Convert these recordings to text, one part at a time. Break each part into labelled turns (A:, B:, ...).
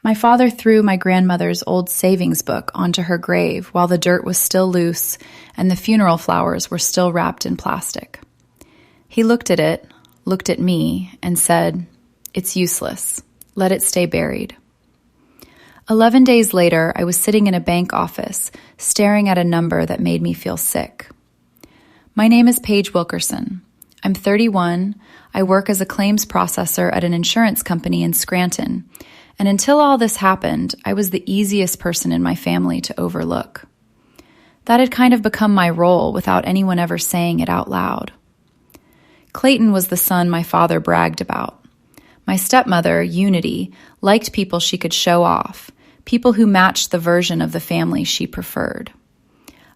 A: My father threw my grandmother's old savings book onto her grave while the dirt was still loose and the funeral flowers were still wrapped in plastic. He looked at it, looked at me, and said, "It's useless. Let it stay buried." 11 days later, I was sitting in a bank office, staring at a number that made me feel sick. My name is Paige Wilkerson. I'm 31. I work as a claims processor at an insurance company in Scranton, and until all this happened, I was the easiest person in my family to overlook. That had kind of become my role without anyone ever saying it out loud. Clayton was the son my father bragged about. My stepmother, Unity, liked people she could show off, people who matched the version of the family she preferred.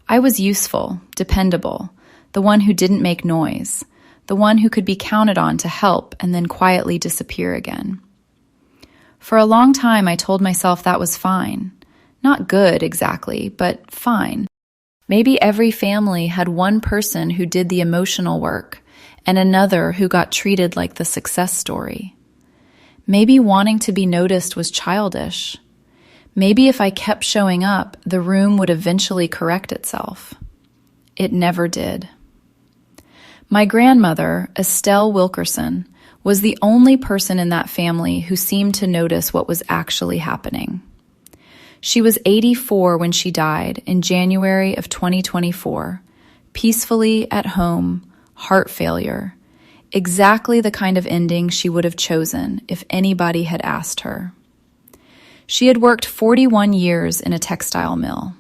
A: I was useful, dependable, the one who didn't make noise, the one who could be counted on to help and then quietly disappear again. For a long time, I told myself that was fine. Not good, exactly, but fine. Maybe every family had one person who did the emotional work and another who got treated like the success story. Maybe wanting to be noticed was childish. Maybe if I kept showing up, the room would eventually correct itself. It never did. My grandmother, Estelle Wilkerson, was the only person in that family who seemed to notice what was actually happening. She was 84 when she died in January of 2024, peacefully at home, heart failure, exactly the kind of ending she would have chosen if anybody had asked her. She had worked 41 years in a textile mill.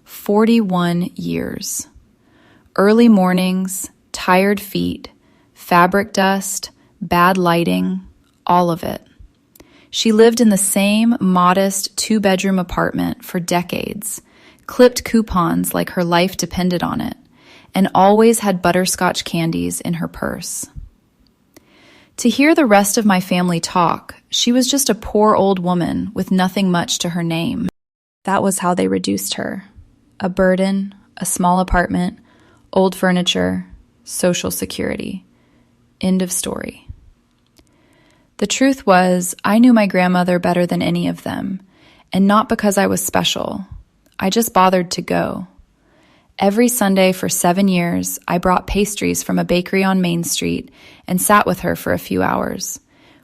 A: 41 years. Early mornings, tired feet, fabric dust, bad lighting, all of it. She lived in the same modest 2-bedroom apartment for decades, clipped coupons like her life depended on it, and always had butterscotch candies in her purse. To hear the rest of my family talk, she was just a poor old woman with nothing much to her name. That was how they reduced her. A burden, a small apartment, old furniture, Social Security. End of story. The truth was, I knew my grandmother better than any of them, and not because I was special. I just bothered to go. Every Sunday for 7 years, I brought pastries from a bakery on Main Street and sat with her for a few hours.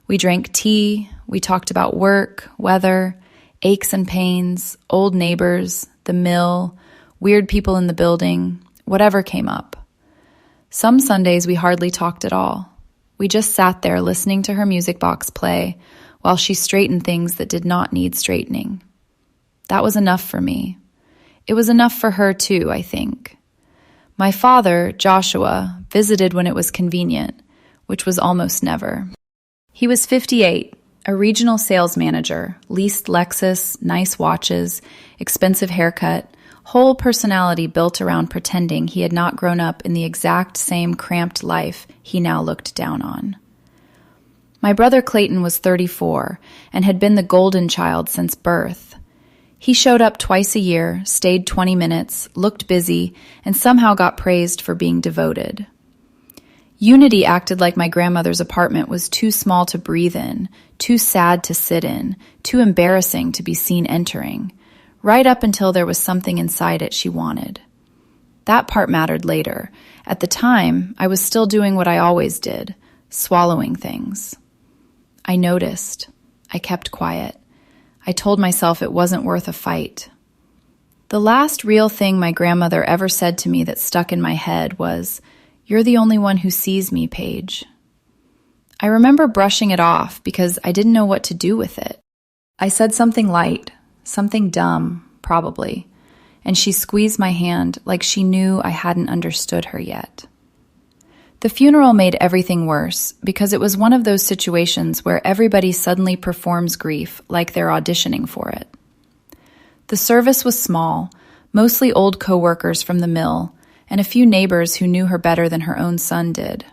A: We drank tea, we talked about work, weather, aches and pains, old neighbors, the mill, weird people in the building, whatever came up. Some Sundays we hardly talked at all. We just sat there listening to her music box play while she straightened things that did not need straightening. That was enough for me. It was enough for her too, I think. My father, Joshua, visited when it was convenient, which was almost never. He was 58, a regional sales manager, leased Lexus, nice watches, expensive haircut, whole personality built around pretending he had not grown up in the exact same cramped life he now looked down on. My brother Clayton was 34 and had been the golden child since birth. He showed up twice a year, stayed 20 minutes, looked busy, and somehow got praised for being devoted. Unity acted like my grandmother's apartment was too small to breathe in, too sad to sit in, too embarrassing to be seen entering, right up until there was something inside it she wanted. That part mattered later. At the time, I was still doing what I always did, swallowing things. I noticed. I kept quiet. I told myself it wasn't worth a fight. The last real thing my grandmother ever said to me that stuck in my head was, "You're the only one who sees me, Paige." I remember brushing it off because I didn't know what to do with it. I said something light, something dumb, probably, and she squeezed my hand like she knew I hadn't understood her yet. The funeral made everything worse because it was one of those situations where everybody suddenly performs grief like they're auditioning for it. The service was small, mostly old coworkers from the mill, and a few neighbors who knew her better than her own son did.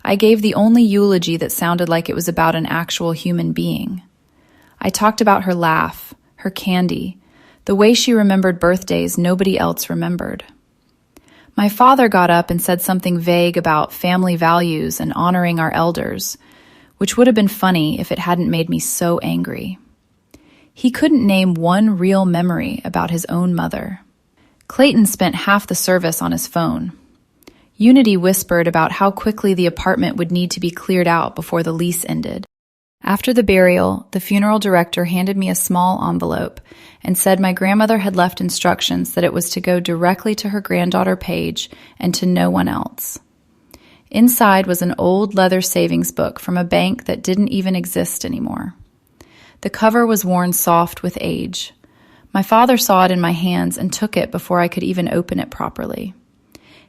A: I gave the only eulogy that sounded like it was about an actual human being. I talked about her laugh, her candy, the way she remembered birthdays nobody else remembered. My father got up and said something vague about family values and honoring our elders, which would have been funny if it hadn't made me so angry. He couldn't name one real memory about his own mother. Clayton spent half the service on his phone. Unity whispered about how quickly the apartment would need to be cleared out before the lease ended. After the burial, the funeral director handed me a small envelope and said my grandmother had left instructions that it was to go directly to her granddaughter Paige and to no one else. Inside was an old leather savings book from a bank that didn't even exist anymore. The cover was worn soft with age. My father saw it in my hands and took it before I could even open it properly.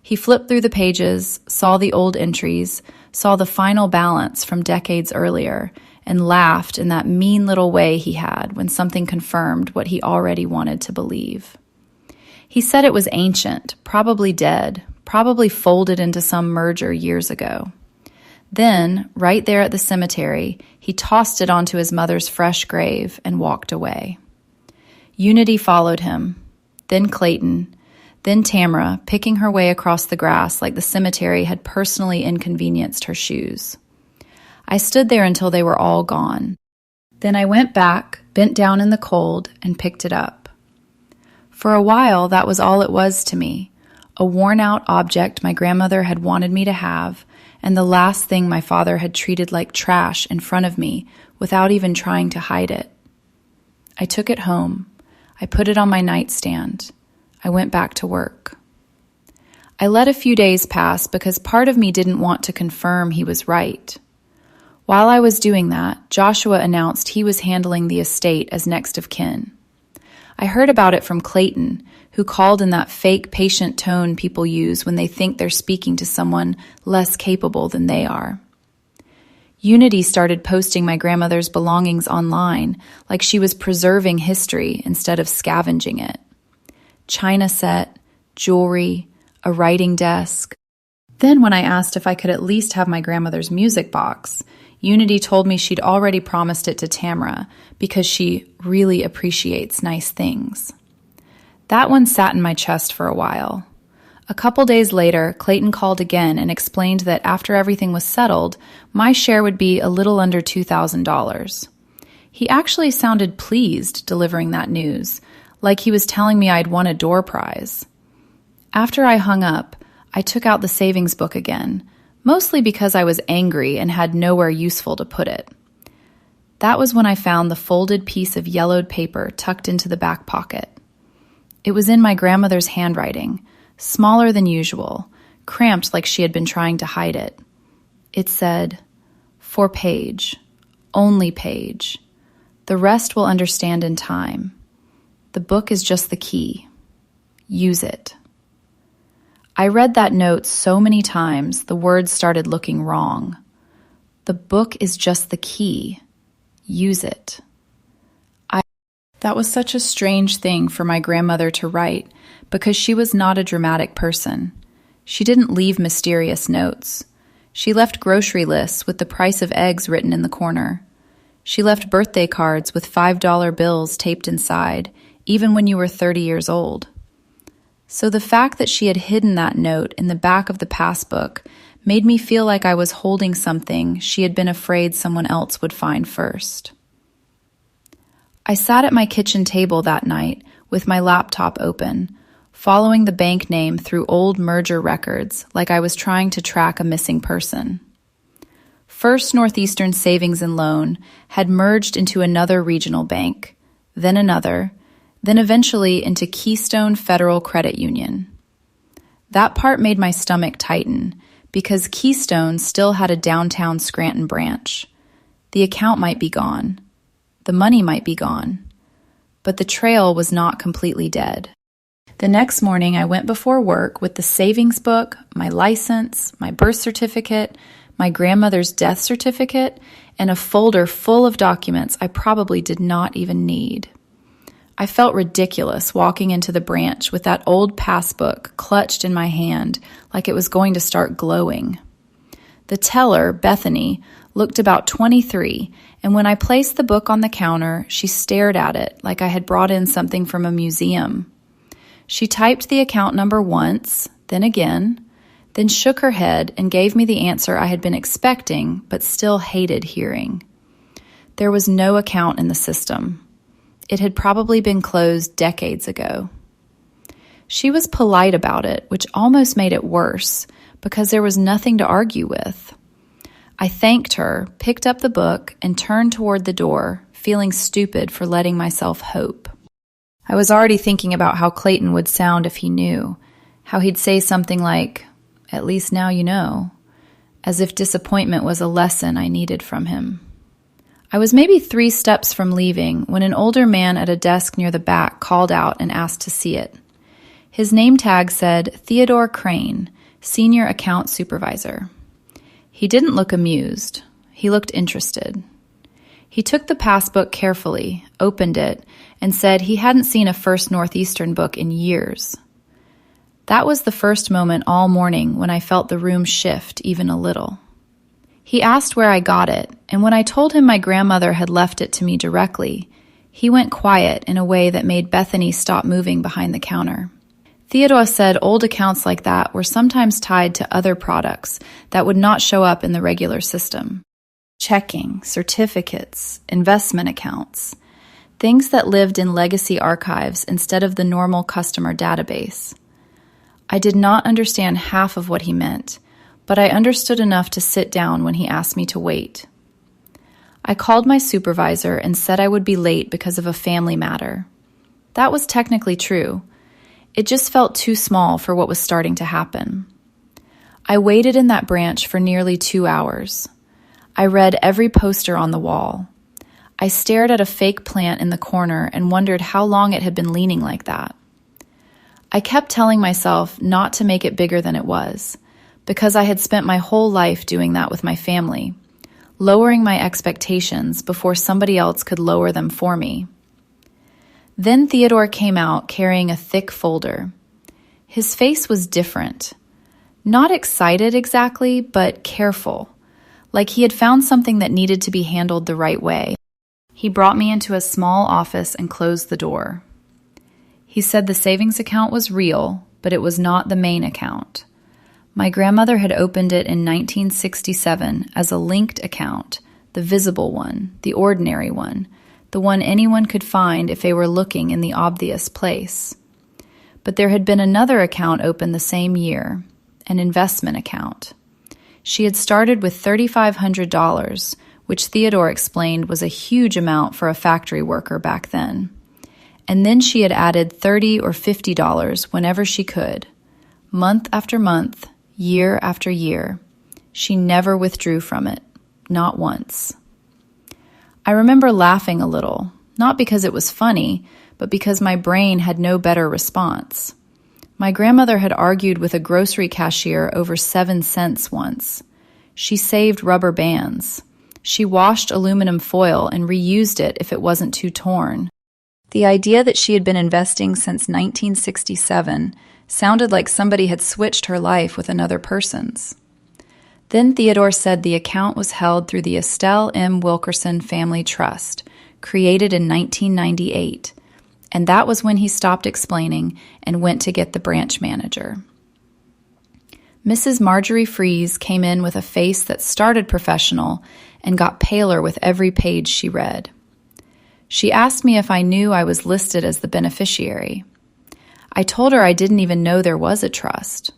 A: He flipped through the pages, saw the old entries, saw the final balance from decades earlier, and laughed in that mean little way he had when something confirmed what he already wanted to believe. He said it was ancient, probably dead, probably folded into some merger years ago. Then, right there at the cemetery, he tossed it onto his mother's fresh grave and walked away. Unity followed him, then Clayton, then Tamara, picking her way across the grass like the cemetery had personally inconvenienced her shoes. I stood there until they were all gone. Then I went back, bent down in the cold, and picked it up. For a while, that was all it was to me, a worn-out object my grandmother had wanted me to have, and the last thing my father had treated like trash in front of me without even trying to hide it. I took it home. I put it on my nightstand. I went back to work. I let a few days pass because part of me didn't want to confirm he was right. While I was doing that, Joshua announced he was handling the estate as next of kin. I heard about it from Clayton, who called in that fake patient tone people use when they think they're speaking to someone less capable than they are. Unity started posting my grandmother's belongings online like she was preserving history instead of scavenging it. China set, jewelry, a writing desk. Then when I asked if I could at least have my grandmother's music box, Unity told me she'd already promised it to Tamara because she really appreciates nice things. That one sat in my chest for a while. A couple days later, Clayton called again and explained that after everything was settled, my share would be a little under $2,000. He actually sounded pleased delivering that news, like he was telling me I'd won a door prize. After I hung up, I took out the savings book again, mostly because I was angry and had nowhere useful to put it. That was when I found the folded piece of yellowed paper tucked into the back pocket. It was in my grandmother's handwriting, smaller than usual, cramped like she had been trying to hide it. It said, "For Paige, only Paige. The rest will understand in time. The book is just the key. Use it." I read that note so many times, the words started looking wrong. The book is just the key. Use it. That was such a strange thing for my grandmother to write because she was not a dramatic person. She didn't leave mysterious notes. She left grocery lists with the price of eggs written in the corner. She left birthday cards with $5 bills taped inside, even when you were 30 years old. So the fact that she had hidden that note in the back of the passbook made me feel like I was holding something she had been afraid someone else would find first. I sat at my kitchen table that night with my laptop open, following the bank name through old merger records like I was trying to track a missing person. First Northeastern Savings and Loan had merged into another regional bank, then another, then eventually into Keystone Federal Credit Union. That part made my stomach tighten because Keystone still had a downtown Scranton branch. The account might be gone. The money might be gone. But the trail was not completely dead. The next morning, I went before work with the savings book, my license, my birth certificate, my grandmother's death certificate, and a folder full of documents I probably did not even need. I felt ridiculous walking into the branch with that old passbook clutched in my hand like it was going to start glowing. The teller, Bethany, looked about 23, and when I placed the book on the counter, she stared at it like I had brought in something from a museum. She typed the account number once, then again, then shook her head and gave me the answer I had been expecting but still hated hearing. There was no account in the system. It had probably been closed decades ago. She was polite about it, which almost made it worse, because there was nothing to argue with. I thanked her, picked up the book, and turned toward the door, feeling stupid for letting myself hope. I was already thinking about how Clayton would sound if he knew, how he'd say something like, "At least now you know," as if disappointment was a lesson I needed from him. I was maybe 3 steps from leaving when an older man at a desk near the back called out and asked to see it. His name tag said Theodore Crane, Senior Account Supervisor. He didn't look amused. He looked interested. He took the passbook carefully, opened it, and said he hadn't seen a First Northeastern book in years. That was the first moment all morning when I felt the room shift even a little. He asked where I got it, and when I told him my grandmother had left it to me directly, he went quiet in a way that made Bethany stop moving behind the counter. Theodore said old accounts like that were sometimes tied to other products that would not show up in the regular system. Checking, certificates, investment accounts, things that lived in legacy archives instead of the normal customer database. I did not understand half of what he meant, but I understood enough to sit down when he asked me to wait. I called my supervisor and said I would be late because of a family matter. That was technically true. It just felt too small for what was starting to happen. I waited in that branch for nearly 2 hours. I read every poster on the wall. I stared at a fake plant in the corner and wondered how long it had been leaning like that. I kept telling myself not to make it bigger than it was, because I had spent my whole life doing that with my family, lowering my expectations before somebody else could lower them for me. Then Theodore came out carrying a thick folder. His face was different. Not excited exactly, but careful, like he had found something that needed to be handled the right way. He brought me into a small office and closed the door. He said the savings account was real, but it was not the main account. My grandmother had opened it in 1967 as a linked account, the visible one, the ordinary one, the one anyone could find if they were looking in the obvious place. But there had been another account opened the same year, an investment account. She had started with $3,500, which Theodore explained was a huge amount for a factory worker back then. And then she had added $30 or $50 whenever she could, month after month, year after year. She never withdrew from it, not once. I remember laughing a little, not because it was funny, but because my brain had no better response. My grandmother had argued with a grocery cashier over 7 cents once. She saved rubber bands. She washed aluminum foil and reused it if it wasn't too torn. The idea that she had been investing since 1967 sounded like somebody had switched her life with another person's. Then Theodore said the account was held through the Estelle M. Wilkerson Family Trust, created in 1998, and that was when he stopped explaining and went to get the branch manager. Mrs. Marjorie Fries came in with a face that started professional and got paler with every page she read. She asked me if I knew I was listed as the beneficiary. I told her I didn't even know there was a trust.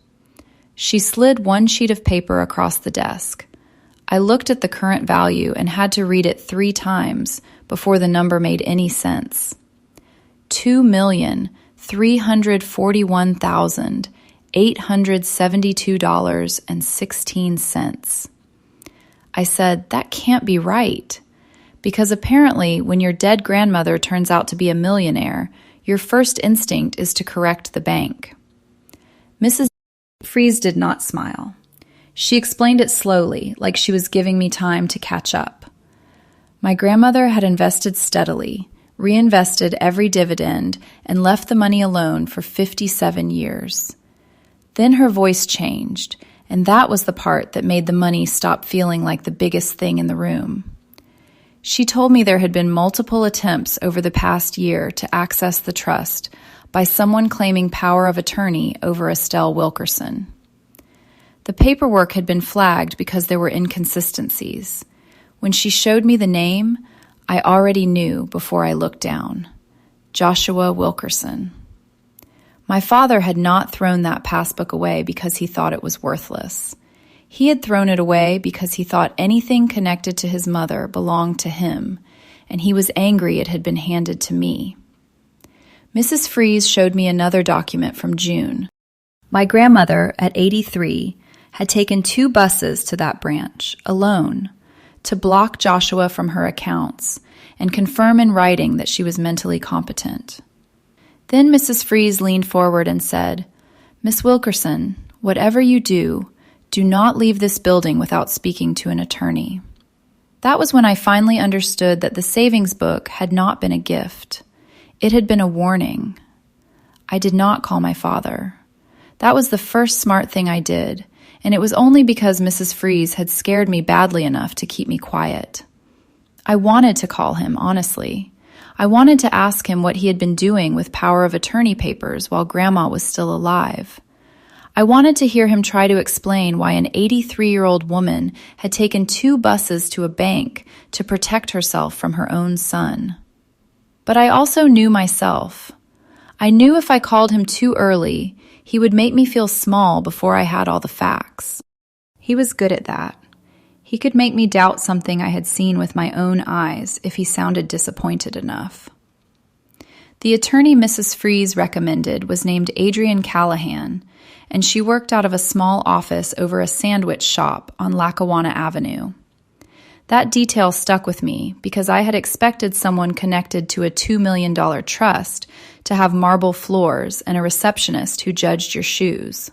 A: She slid one sheet of paper across the desk. I looked at the current value and had to read it 3 times before the number made any sense. $2,341,872.16. I said, that can't be right, because apparently when your dead grandmother turns out to be a millionaire, your first instinct is to correct the bank. Mrs. Fries did not smile. She explained it slowly, like she was giving me time to catch up. My grandmother had invested steadily, reinvested every dividend, and left the money alone for 57 years. Then her voice changed, and that was the part that made the money stop feeling like the biggest thing in the room. She told me there had been multiple attempts over the past year to access the trust by someone claiming power of attorney over Estelle Wilkerson. The paperwork had been flagged because there were inconsistencies. When she showed me the name, I already knew before I looked down. Joshua Wilkerson. My father had not thrown that passbook away because he thought it was worthless. He had thrown it away because he thought anything connected to his mother belonged to him, and he was angry it had been handed to me. Mrs. Freeze showed me another document from June. My grandmother, at 83, had taken 2 buses to that branch, alone, to block Joshua from her accounts and confirm in writing that she was mentally competent. Then Mrs. Freeze leaned forward and said, "Miss Wilkerson, whatever you do not leave this building without speaking to an attorney." That was when I finally understood that the savings book had not been a gift. It had been a warning. I did not call my father. That was the first smart thing I did, and it was only because Mrs. Freeze had scared me badly enough to keep me quiet. I wanted to call him, honestly. I wanted to ask him what he had been doing with power of attorney papers while Grandma was still alive. I wanted to hear him try to explain why an 83-year-old woman had taken 2 buses to a bank to protect herself from her own son. But I also knew myself. I knew if I called him too early, he would make me feel small before I had all the facts. He was good at that. He could make me doubt something I had seen with my own eyes if he sounded disappointed enough. The attorney Mrs. Freeze recommended was named Adrienne Callahan, and she worked out of a small office over a sandwich shop on Lackawanna Avenue. That detail stuck with me because I had expected someone connected to a $2 million trust to have marble floors and a receptionist who judged your shoes.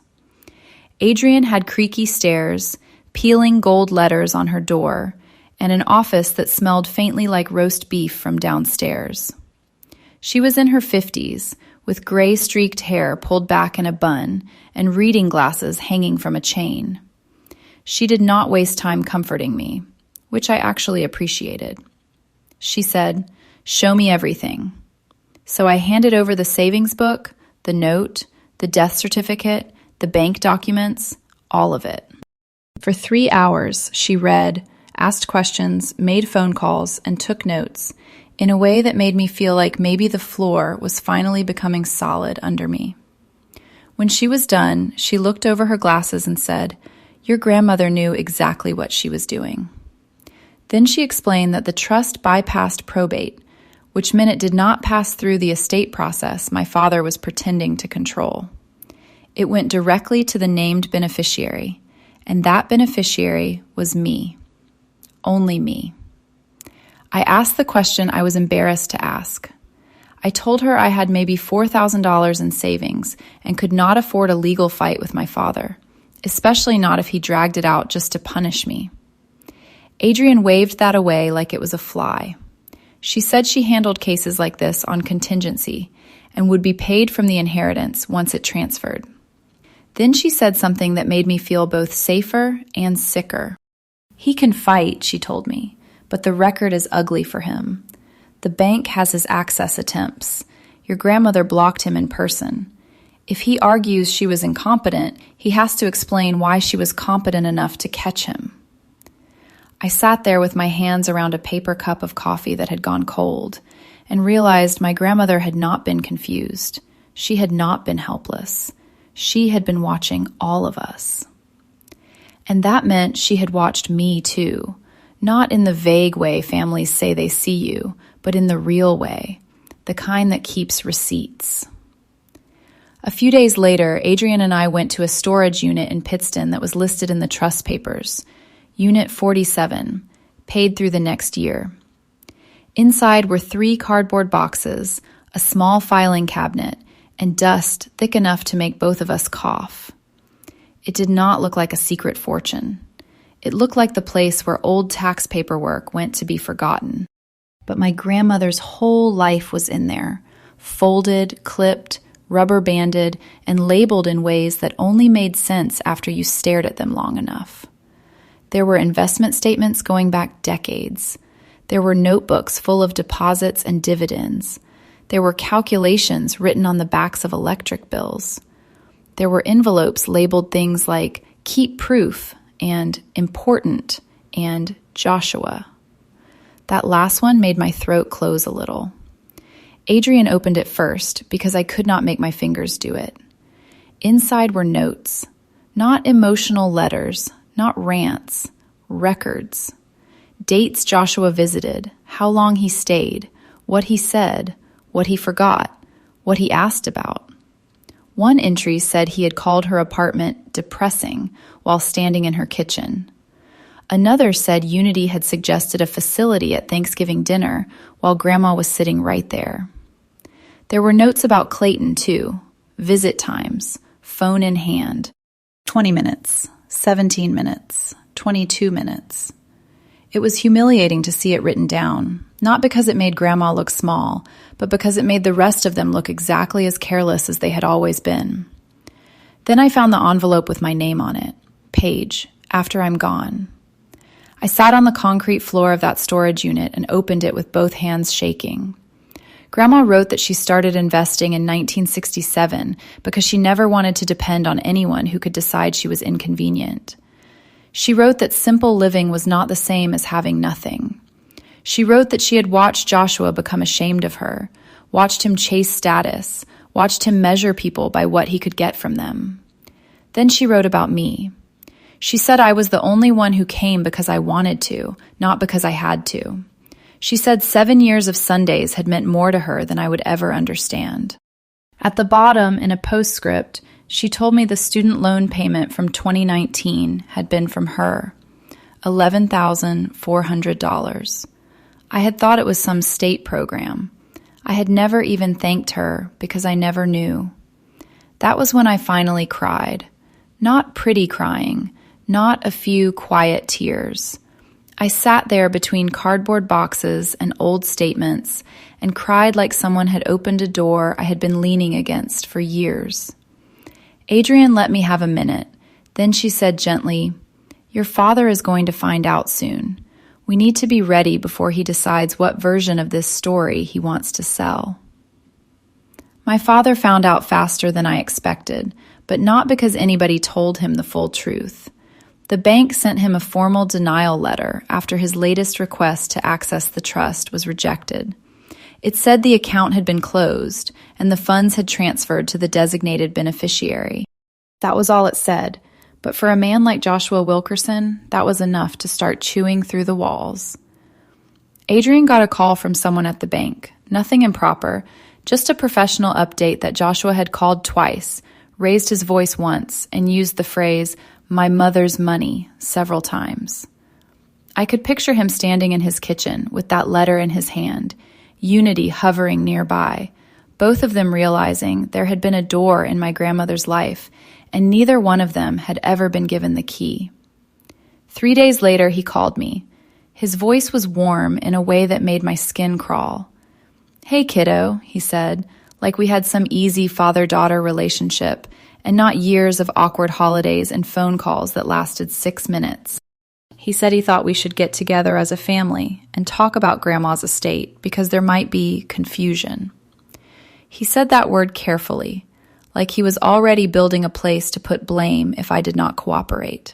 A: Adrienne had creaky stairs, peeling gold letters on her door, and an office that smelled faintly like roast beef from downstairs. She was in her 50s, with gray-streaked hair pulled back in a bun and reading glasses hanging from a chain. She did not waste time comforting me, which I actually appreciated. She said, "Show me everything." So I handed over the savings book, the note, the death certificate, the bank documents, all of it. For 3 hours, she read, asked questions, made phone calls, and took notes in a way that made me feel like maybe the floor was finally becoming solid under me. When she was done, she looked over her glasses and said, "Your grandmother knew exactly what she was doing." Then she explained that the trust bypassed probate, which meant it did not pass through the estate process my father was pretending to control. It went directly to the named beneficiary, and that beneficiary was me. Only me. I asked the question I was embarrassed to ask. I told her I had maybe $4,000 in savings and could not afford a legal fight with my father, especially not if he dragged it out just to punish me. Adrienne waved that away like it was a fly. She said she handled cases like this on contingency and would be paid from the inheritance once it transferred. Then she said something that made me feel both safer and sicker. "He can fight," she told me, "but the record is ugly for him. The bank has his access attempts. Your grandmother blocked him in person. If he argues she was incompetent, he has to explain why she was competent enough to catch him." I sat there with my hands around a paper cup of coffee that had gone cold and realized my grandmother had not been confused. She had not been helpless. She had been watching all of us. And that meant she had watched me too, not in the vague way families say they see you, but in the real way, the kind that keeps receipts. A few days later, Adrienne and I went to a storage unit in Pittston that was listed in the trust papers, Unit 47, paid through the next year. Inside were 3 cardboard boxes, a small filing cabinet, and dust thick enough to make both of us cough. It did not look like a secret fortune. It looked like the place where old tax paperwork went to be forgotten. But my grandmother's whole life was in there, folded, clipped, rubber banded, and labeled in ways that only made sense after you stared at them long enough. There were investment statements going back decades. There were notebooks full of deposits and dividends. There were calculations written on the backs of electric bills. There were envelopes labeled things like "keep proof" and "important" and "Joshua." That last one made my throat close a little. Adrian opened it first because I could not make my fingers do it. Inside were notes, not emotional letters, not rants, records. Dates Joshua visited, how long he stayed, what he said, what he forgot, what he asked about. One entry said he had called her apartment depressing while standing in her kitchen. Another said Unity had suggested a facility at Thanksgiving dinner while Grandma was sitting right there. There were notes about Clayton, too. Visit times, phone in hand. 20 minutes, 17 minutes, 22 minutes. It was humiliating to see it written down, not because it made Grandma look small, but because it made the rest of them look exactly as careless as they had always been. Then I found the envelope with my name on it, Paige, after I'm gone. I sat on the concrete floor of that storage unit and opened it with both hands shaking. Grandma wrote that she started investing in 1967 because she never wanted to depend on anyone who could decide she was inconvenient. She wrote that simple living was not the same as having nothing. She wrote that she had watched Joshua become ashamed of her, watched him chase status, watched him measure people by what he could get from them. Then she wrote about me. She said I was the only one who came because I wanted to, not because I had to. She said 7 years of Sundays had meant more to her than I would ever understand. At the bottom, in a postscript, she told me the student loan payment from 2019 had been from her, $11,400. I had thought it was some state program. I had never even thanked her because I never knew. That was when I finally cried. Not pretty crying, not a few quiet tears. I sat there between cardboard boxes and old statements and cried like someone had opened a door I had been leaning against for years. Adrian let me have a minute. Then she said gently, "Your father is going to find out soon. We need to be ready before he decides what version of this story he wants to sell." My father found out faster than I expected, but not because anybody told him the full truth. The bank sent him a formal denial letter after his latest request to access the trust was rejected. It said the account had been closed and the funds had transferred to the designated beneficiary. That was all it said, but for a man like Joshua Wilkerson, that was enough to start chewing through the walls. Adrian got a call from someone at the bank, nothing improper, just a professional update that Joshua had called twice, raised his voice once, and used the phrase, "my mother's money," several times. I could picture him standing in his kitchen with that letter in his hand, Unity hovering nearby, both of them realizing there had been a door in my grandmother's life, and neither one of them had ever been given the key. 3 days later, he called me. His voice was warm in a way that made my skin crawl. "Hey, kiddo," he said, like we had some easy father-daughter relationship and not years of awkward holidays and phone calls that lasted 6 minutes. He said he thought we should get together as a family and talk about Grandma's estate because there might be confusion. He said that word carefully, like he was already building a place to put blame if I did not cooperate.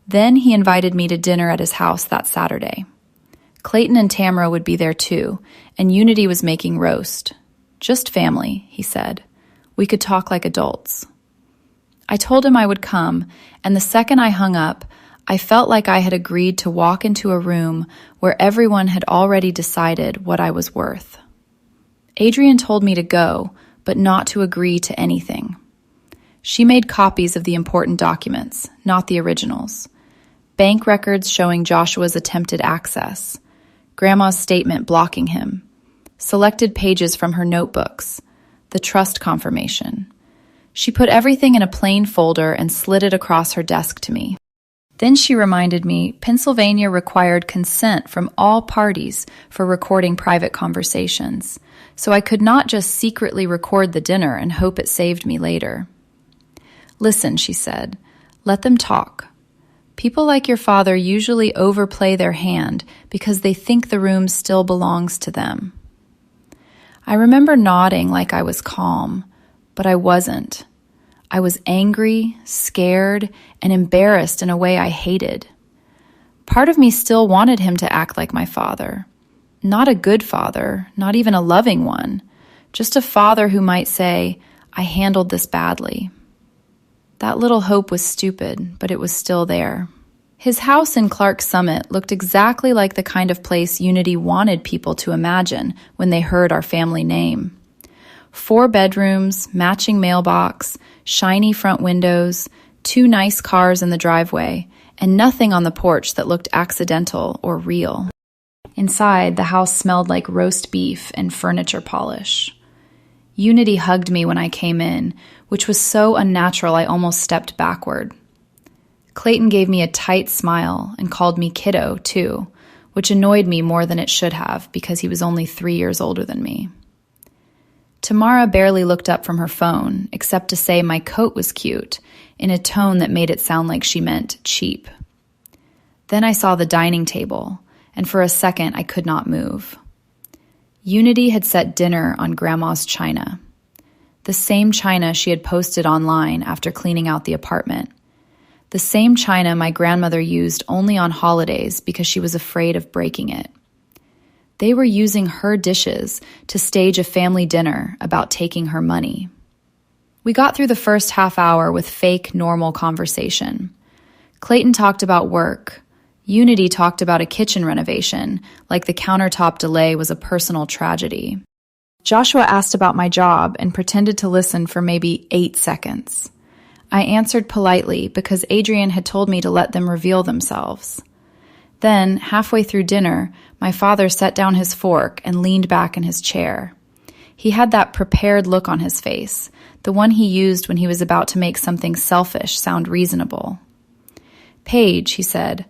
A: Then he invited me to dinner at his house that Saturday. Clayton and Tamara would be there too, and Unity was making roast. "Just family," he said. "We could talk like adults." I told him I would come, and the second I hung up, I felt like I had agreed to walk into a room where everyone had already decided what I was worth. Adrian told me to go, but not to agree to anything. She made copies of the important documents, not the originals. Bank records showing Joshua's attempted access, Grandma's statement blocking him, selected pages from her notebooks, the trust confirmation. She put everything in a plain folder and slid it across her desk to me. Then she reminded me Pennsylvania required consent from all parties for recording private conversations, so I could not just secretly record the dinner and hope it saved me later. "Listen," she said, "let them talk. People like your father usually overplay their hand because they think the room still belongs to them." I remember nodding like I was calm, but I wasn't. I was angry, scared, and embarrassed in a way I hated. Part of me still wanted him to act like my father. Not a good father, not even a loving one. Just a father who might say, I handled this badly. That little hope was stupid, but it was still there. His house in Clark Summit looked exactly like the kind of place Unity wanted people to imagine when they heard our family name. 4 bedrooms, matching mailbox, shiny front windows, 2 nice cars in the driveway, and nothing on the porch that looked accidental or real. Inside, the house smelled like roast beef and furniture polish. Unity hugged me when I came in, which was so unnatural I almost stepped backward. Clayton gave me a tight smile and called me kiddo, too, which annoyed me more than it should have because he was only 3 years older than me. Tamara barely looked up from her phone, except to say my coat was cute, in a tone that made it sound like she meant cheap. Then I saw the dining table, and for a second I could not move. Unity had set dinner on Grandma's china. The same china she had posted online after cleaning out the apartment. The same china my grandmother used only on holidays because she was afraid of breaking it. They were using her dishes to stage a family dinner about taking her money. We got through the first half hour with fake, normal conversation. Clayton talked about work. Unity talked about a kitchen renovation, like the countertop delay was a personal tragedy. Joshua asked about my job and pretended to listen for maybe 8 seconds. I answered politely because Adrian had told me to let them reveal themselves. Then, halfway through dinner, my father set down his fork and leaned back in his chair. He had that prepared look on his face, the one he used when he was about to make something selfish sound reasonable. Paige, he said,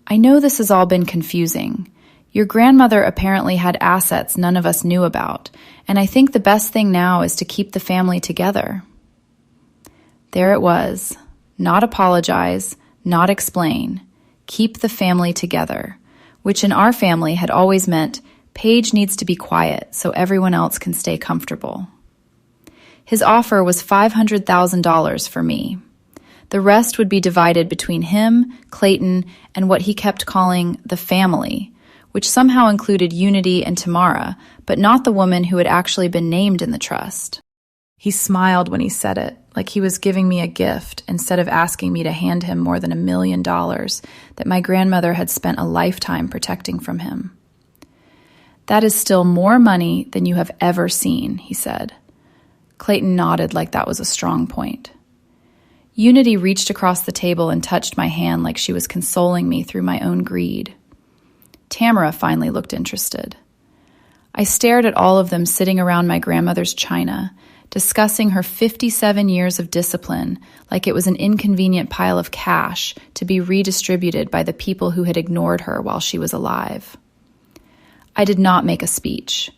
A: I know this has all been confusing. Your grandmother apparently had assets none of us knew about, and I think the best thing now is to keep the family together. There it was. Not apologize, not explain. Keep the family together, which in our family had always meant Paige needs to be quiet so everyone else can stay comfortable. His offer was $500,000 for me. The rest would be divided between him, Clayton, and what he kept calling the family, which somehow included Unity and Tamara, but not the woman who had actually been named in the trust. He smiled when he said it, like he was giving me a gift instead of asking me to hand him more than $1 million that my grandmother had spent a lifetime protecting from him. That is still more money than you have ever seen, he said. Clayton nodded like that was a strong point. Unity reached across the table and touched my hand like she was consoling me through my own greed. Tamara finally looked interested. I stared at all of them sitting around my grandmother's china, discussing her 57 years of discipline like it was an inconvenient pile of cash to be redistributed by the people who had ignored her while she was alive. I did not make a speech.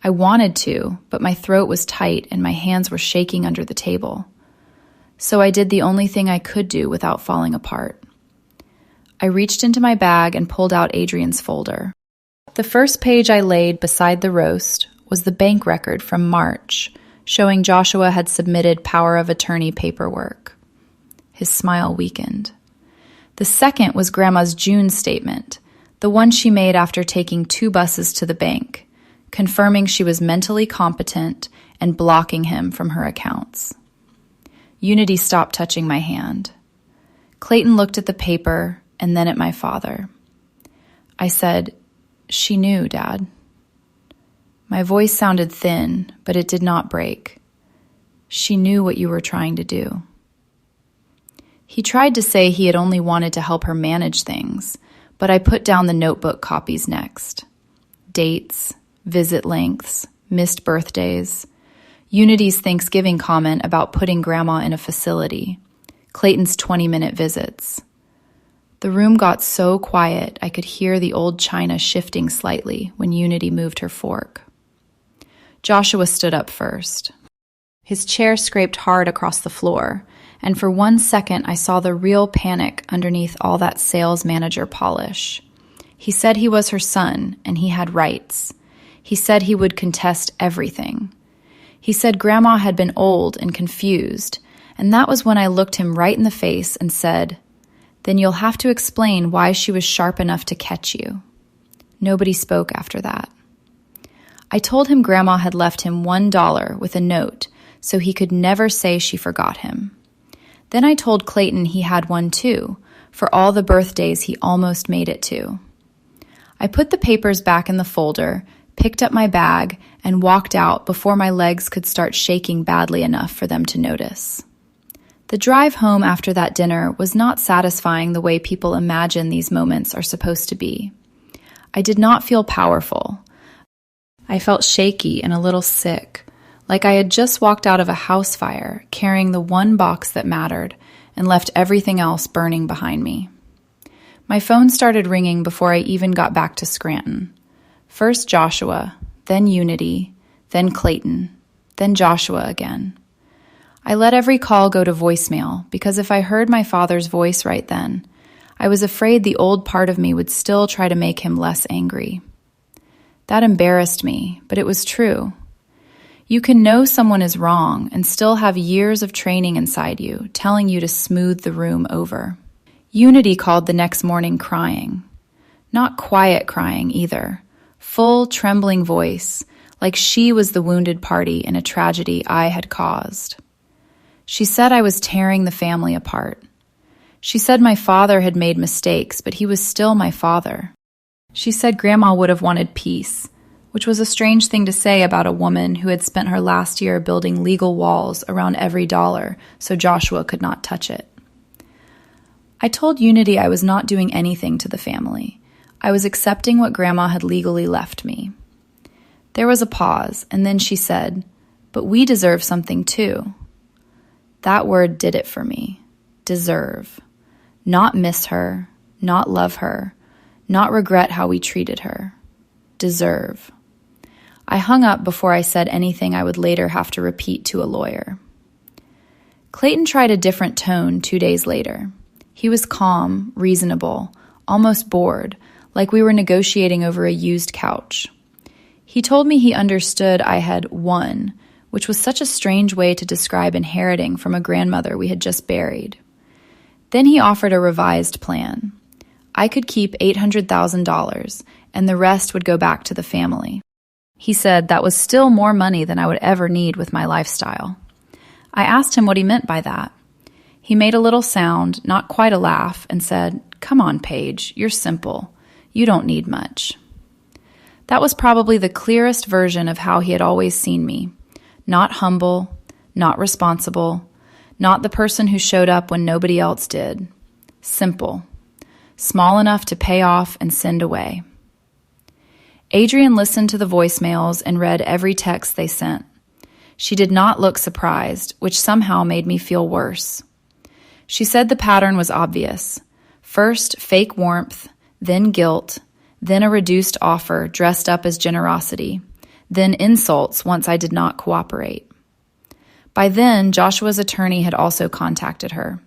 A: I wanted to, but my throat was tight and my hands were shaking under the table. So I did the only thing I could do without falling apart. I reached into my bag and pulled out Adrian's folder. The first page I laid beside the roast was the bank record from March, showing Joshua had submitted power of attorney paperwork. His smile weakened. The second was Grandma's June statement, the one she made after taking 2 buses to the bank, confirming she was mentally competent and blocking him from her accounts. Unity stopped touching my hand. Clayton looked at the paper and then at my father. I said, "She knew, Dad." My voice sounded thin, but it did not break. "She knew what you were trying to do." He tried to say he had only wanted to help her manage things, but I put down the notebook copies next. Dates, visit lengths, missed birthdays, Unity's Thanksgiving comment about putting Grandma in a facility, Clayton's 20-minute visits. The room got so quiet I could hear the old china shifting slightly when Unity moved her fork. Joshua stood up first. His chair scraped hard across the floor, and for 1 second I saw the real panic underneath all that sales manager polish. He said he was her son, and he had rights. He said he would contest everything. He said Grandma had been old and confused, and that was when I looked him right in the face and said, "Then you'll have to explain why she was sharp enough to catch you." Nobody spoke after that. I told him Grandma had left him $1 with a note so he could never say she forgot him. Then I told Clayton he had one too, for all the birthdays he almost made it to. I put the papers back in the folder, picked up my bag, and walked out before my legs could start shaking badly enough for them to notice. The drive home after that dinner was not satisfying the way people imagine these moments are supposed to be. I did not feel powerful. I felt shaky and a little sick, like I had just walked out of a house fire carrying the one box that mattered and left everything else burning behind me. My phone started ringing before I even got back to Scranton. First Joshua, then Unity, then Clayton, then Joshua again. I let every call go to voicemail because if I heard my father's voice right then, I was afraid the old part of me would still try to make him less angry. That embarrassed me, but it was true. You can know someone is wrong and still have years of training inside you telling you to smooth the room over. Unity called the next morning crying. Not quiet crying either. Full, trembling voice, like she was the wounded party in a tragedy I had caused. She said I was tearing the family apart. She said my father had made mistakes, but he was still my father. She said Grandma would have wanted peace, which was a strange thing to say about a woman who had spent her last year building legal walls around every dollar so Joshua could not touch it. I told Unity I was not doing anything to the family. I was accepting what Grandma had legally left me. There was a pause, and then she said, "But we deserve something too." That word did it for me. Deserve. Not miss her, not love her, not regret how we treated her. Deserve. I hung up before I said anything I would later have to repeat to a lawyer. Clayton tried a different tone 2 days later. He was calm, reasonable, almost bored, like we were negotiating over a used couch. He told me he understood I had won, which was such a strange way to describe inheriting from a grandmother we had just buried. Then he offered a revised plan. I could keep $800,000, and the rest would go back to the family. He said that was still more money than I would ever need with my lifestyle. I asked him what he meant by that. He made a little sound, not quite a laugh, and said, "Come on, Paige, you're simple. You don't need much." That was probably the clearest version of how he had always seen me. Not humble, not responsible, not the person who showed up when nobody else did. Simple. Small enough to pay off and send away. Adrian listened to the voicemails and read every text they sent. She did not look surprised, which somehow made me feel worse. She said the pattern was obvious. First, fake warmth, then guilt, then a reduced offer dressed up as generosity, then insults once I did not cooperate. By then, Joshua's attorney had also contacted her.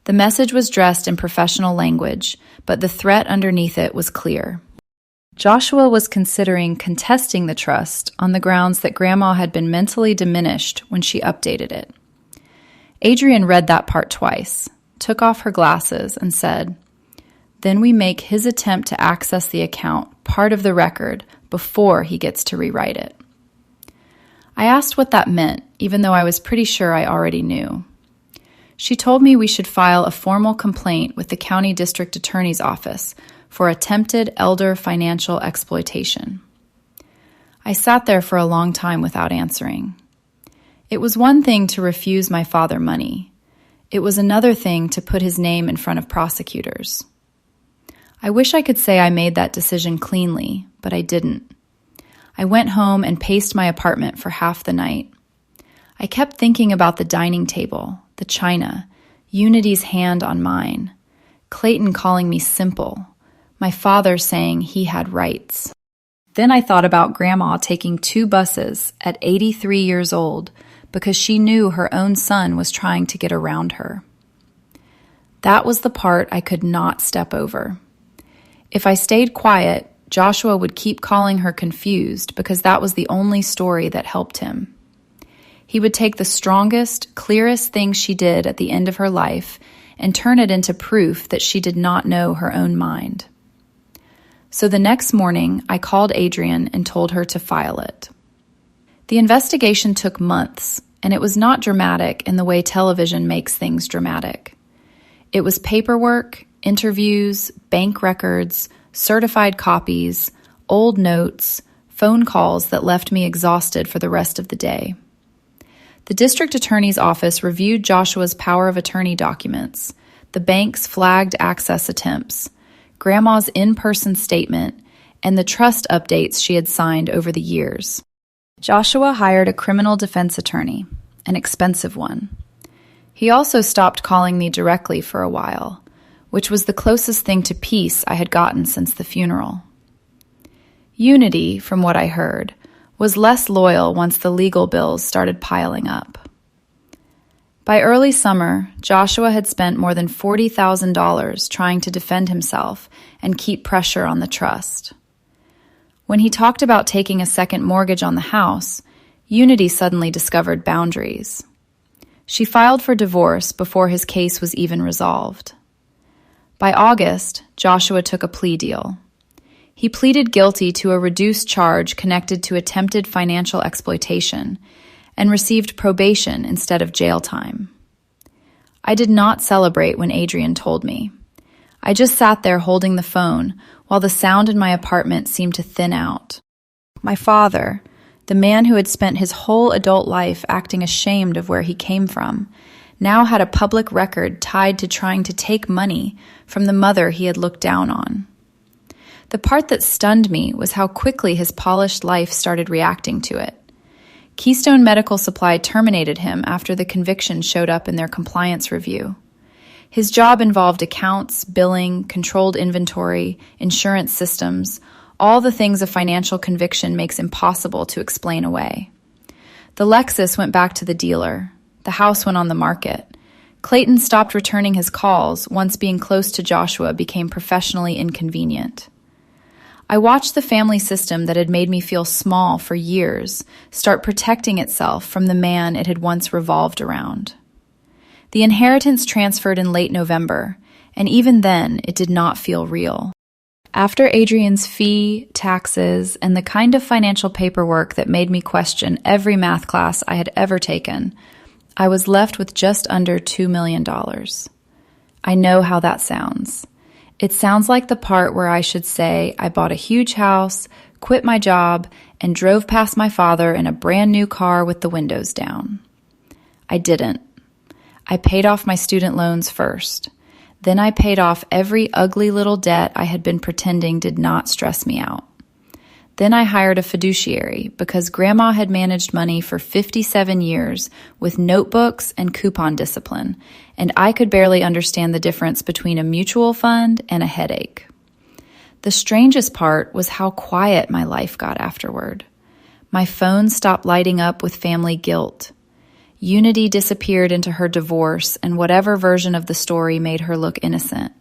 A: The message was dressed in professional language, but the threat underneath it was clear. Joshua was considering contesting the trust on the grounds that Grandma had been mentally diminished when she updated it. Adrian read that part twice, took off her glasses, and said, "Then we make his attempt to access the account part of the record before he gets to rewrite it." I asked what that meant, even though I was pretty sure I already knew. She told me we should file a formal complaint with the county district attorney's office for attempted elder financial exploitation. I sat there for a long time without answering. It was one thing to refuse my father money. It was another thing to put his name in front of prosecutors. I wish I could say I made that decision cleanly, but I didn't. I went home and paced my apartment for half the night. I kept thinking about the dining table, the china, Unity's hand on mine, Clayton calling me simple, my father saying he had rights. Then I thought about Grandma taking 2 buses at 83 years old because she knew her own son was trying to get around her. That was the part I could not step over. If I stayed quiet, Joshua would keep calling her confused because that was the only story that helped him. He would take the strongest, clearest thing she did at the end of her life and turn it into proof that she did not know her own mind. So the next morning, I called Adrienne and told her to file it. The investigation took months, and it was not dramatic in the way television makes things dramatic. It was paperwork, interviews, bank records, certified copies, old notes, phone calls that left me exhausted for the rest of the day. The district attorney's office reviewed Joshua's power of attorney documents, the bank's flagged access attempts, Grandma's in-person statement, and the trust updates she had signed over the years. Joshua hired a criminal defense attorney, an expensive one. He also stopped calling me directly for a while, which was the closest thing to peace I had gotten since the funeral. Unity, from what I heard, was less loyal once the legal bills started piling up. By early summer, Joshua had spent more than $40,000 trying to defend himself and keep pressure on the trust. When he talked about taking a second mortgage on the house, Unity suddenly discovered boundaries. She filed for divorce before his case was even resolved. By August, Joshua took a plea deal. He pleaded guilty to a reduced charge connected to attempted financial exploitation and received probation instead of jail time. I did not celebrate when Adrienne told me. I just sat there holding the phone while the sound in my apartment seemed to thin out. My father, the man who had spent his whole adult life acting ashamed of where he came from, now had a public record tied to trying to take money from the mother he had looked down on. The part that stunned me was how quickly his polished life started reacting to it. Keystone Medical Supply terminated him after the conviction showed up in their compliance review. His job involved accounts, billing, controlled inventory, insurance systems, all the things a financial conviction makes impossible to explain away. The Lexus went back to the dealer. The house went on the market. Clayton stopped returning his calls once being close to Joshua became professionally inconvenient. I watched the family system that had made me feel small for years start protecting itself from the man it had once revolved around. The inheritance transferred in late November, and even then it did not feel real. After Adrienne's fee, taxes, and the kind of financial paperwork that made me question every math class I had ever taken, I was left with just under $2 million. I know how that sounds. It sounds like the part where I should say I bought a huge house, quit my job, and drove past my father in a brand new car with the windows down. I didn't. I paid off my student loans first. Then I paid off every ugly little debt I had been pretending did not stress me out. Then I hired a fiduciary because Grandma had managed money for 57 years with notebooks and coupon discipline, and I could barely understand the difference between a mutual fund and a headache. The strangest part was how quiet my life got afterward. My phone stopped lighting up with family guilt. Unity disappeared into her divorce, and whatever version of the story made her look innocent.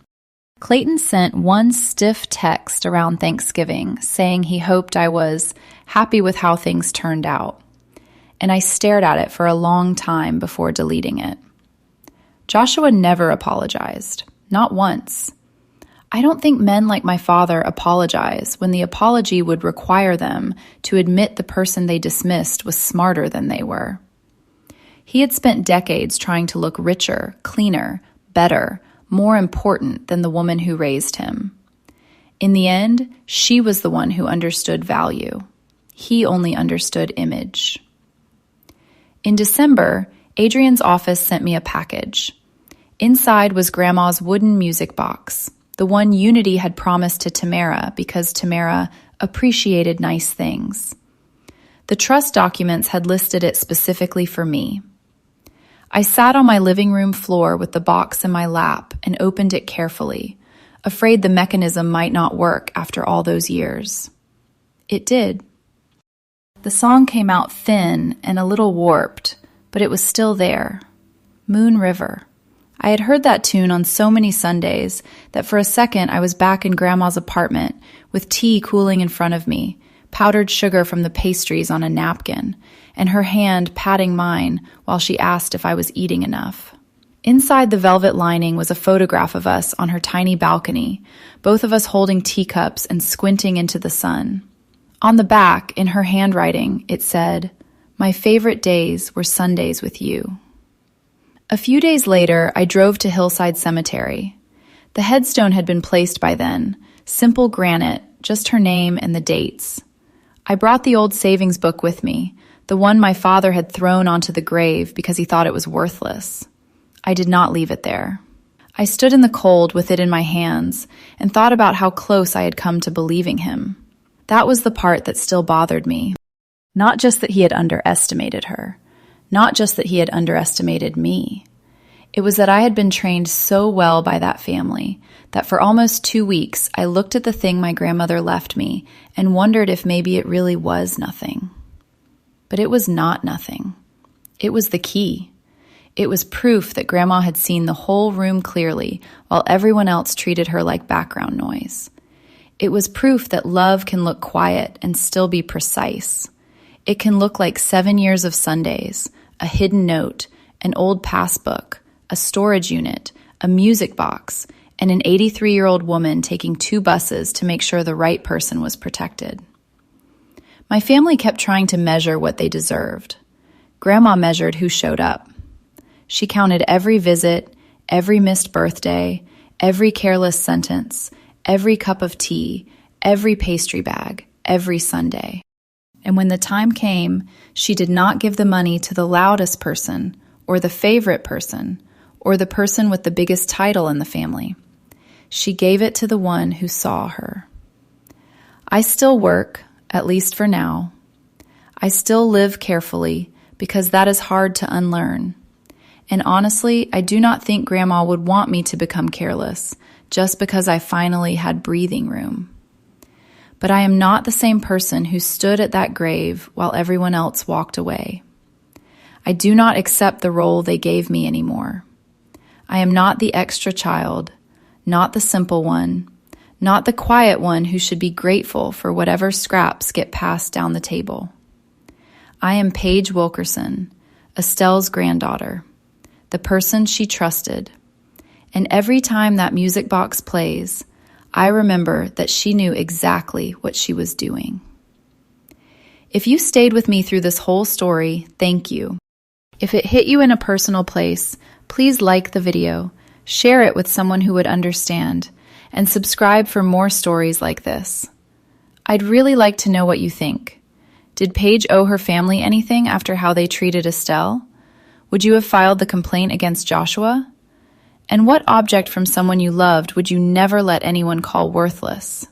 A: Clayton sent one stiff text around Thanksgiving saying he hoped I was happy with how things turned out, and I stared at it for a long time before deleting it. Joshua never apologized, not once. I don't think men like my father apologize when the apology would require them to admit the person they dismissed was smarter than they were. He had spent decades trying to look richer, cleaner, better, more important than the woman who raised him. In the end, she was the one who understood value. He only understood image. In December, Adrienne's office sent me a package. Inside was Grandma's wooden music box, the one Unity had promised to Tamara because Tamara appreciated nice things. The trust documents had listed it specifically for me. I sat on my living room floor with the box in my lap and opened it carefully, afraid the mechanism might not work after all those years. It did. The song came out thin and a little warped, but it was still there. Moon River. I had heard that tune on so many Sundays that for a second I was back in Grandma's apartment with tea cooling in front of me, powdered sugar from the pastries on a napkin, and her hand patting mine while she asked if I was eating enough. Inside the velvet lining was a photograph of us on her tiny balcony, both of us holding teacups and squinting into the sun. On the back, in her handwriting, it said, "My favorite days were Sundays with you." A few days later, I drove to Hillside Cemetery. The headstone had been placed by then, simple granite, just her name and the dates. I brought the old savings book with me, the one my father had thrown onto the grave because he thought it was worthless. I did not leave it there. I stood in the cold with it in my hands and thought about how close I had come to believing him. That was the part that still bothered me. Not just that he had underestimated her, not just that he had underestimated me. It was that I had been trained so well by that family that for almost 2 weeks I looked at the thing my grandmother left me and wondered if maybe it really was nothing. But it was not nothing. It was the key. It was proof that Grandma had seen the whole room clearly while everyone else treated her like background noise. It was proof that love can look quiet and still be precise. It can look like 7 years of Sundays, a hidden note, an old passbook, a storage unit, a music box, and an 83-year-old woman taking 2 buses to make sure the right person was protected. My family kept trying to measure what they deserved. Grandma measured who showed up. She counted every visit, every missed birthday, every careless sentence, every cup of tea, every pastry bag, every Sunday. And when the time came, she did not give the money to the loudest person, or the favorite person, or the person with the biggest title in the family. She gave it to the one who saw her. I still work, at least for now. I still live carefully because that is hard to unlearn. And honestly, I do not think Grandma would want me to become careless just because I finally had breathing room. But I am not the same person who stood at that grave while everyone else walked away. I do not accept the role they gave me anymore. I am not the extra child, not the simple one, not the quiet one who should be grateful for whatever scraps get passed down the table. I am Paige Wilkerson, Estelle's granddaughter, the person she trusted. And every time that music box plays, I remember that she knew exactly what she was doing. If you stayed with me through this whole story, thank you. If it hit you in a personal place, please like the video, share it with someone who would understand, and subscribe for more stories like this. I'd really like to know what you think. Did Paige owe her family anything after how they treated Estelle? Would you have filed the complaint against Joshua? And what object from someone you loved would you never let anyone call worthless?